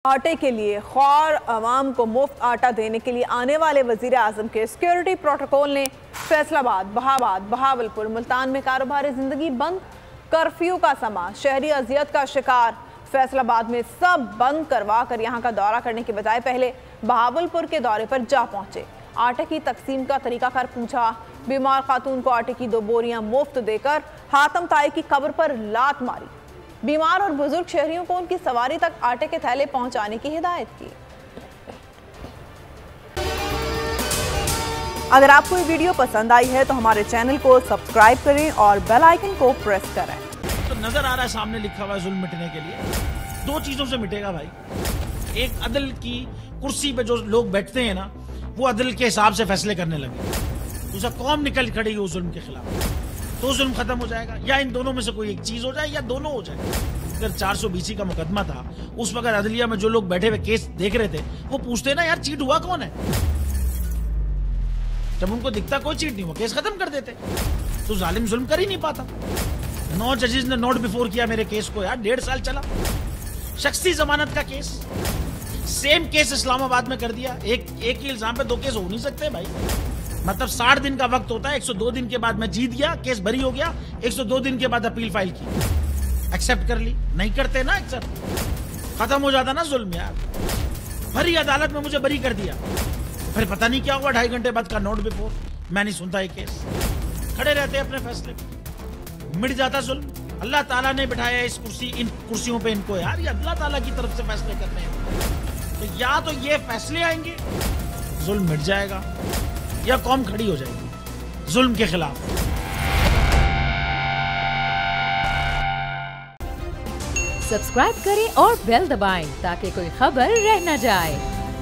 आटे के लिए ख्वार अवाम को मुफ्त आटा देने के लिए आने वाले वजीर आजम के सिक्योरिटी प्रोटोकॉल ने फैसलाबाद, बहाबाद, बहावलपुर, मुल्तान में कारोबार जिंदगी बंद, कर्फ्यू का समा, शहरी अजियत का शिकार। फैसलाबाद में सब बंद करवा कर यहाँ का दौरा करने के बजाय पहले बहावलपुर के दौरे पर जा पहुंचे। आटे की तकसीम का तरीकाकार पूछा, बीमार खातून को आटे की 2 बोरियां मुफ्त देकर हातम ताई की कब्र पर लात मारी। बीमार और बुजुर्ग शहरियों को उनकी सवारी तक आटे के थैले पहुंचाने की हिदायत की। अगर आपको ये वीडियो पसंद आई है तो हमारे चैनल को सब्सक्राइब करें और बेल आइकन को प्रेस करें। तो नजर आ रहा है सामने लिखा हुआ है जुल्म मिटने के लिए 2 चीजों से मिटेगा भाई। एक, अदल की कुर्सी पे जो लोग बैठते हैं ना, वो अदल के हिसाब से फैसले करने लगे। दूसरा, कौम निकल खड़ी उस जुल्म के खिलाफ, तो जुल्म खत्म हो जाएगा। या इन दोनों में से कोई एक चीज हो जाए या दोनों हो जाए। अगर 420 का मुकदमा था, उस वक्त अदलिया में जो लोग बैठे हुए केस देख रहे थे वो पूछते ना, यार चीट हुआ कौन है। जब उनको दिखता कोई चीट नहीं हुआ, केस खत्म कर देते। तो जालिम जुल्म कर ही नहीं पाता। 9 जजेस ने नोट बिफोर किया मेरे केस को, यार 1.5 साल चला। शख्सी जमानत का केस, सेम केस इस्लामाबाद में कर दिया। एक ही इल्जाम पे 2 केस हो नहीं सकते भाई। मतलब 60 दिन का वक्त होता है। 102 दिन के बाद मैं जीत गया, केस बरी हो गया। 102 दिन के बाद अपील फाइल की, एक्सेप्ट कर ली। नहीं करते ना एक्सेप्ट, खत्म हो जाता ना जुल्म यार। भरी अदालत में मुझे बरी कर दिया, फिर पता नहीं क्या हुआ 2.5 घंटे बाद का नोट बिफोर। मैं नहीं सुनता ये केस, खड़े रहते अपने फैसले पे, मिट जाता जुल्म। अल्लाह ताला ने बिठाया इन कुर्सियों पे इनको यार, ये अल्लाह ताला की तरफ से फैसले करने हैं। तो या तो ये फैसले आएंगे, जुल्म मिट जाएगा, या कौम खड़ी हो जाएगी जुल्म के खिलाफ। सब्सक्राइब करें और बेल दबाएं ताकि कोई खबर रह न जाए।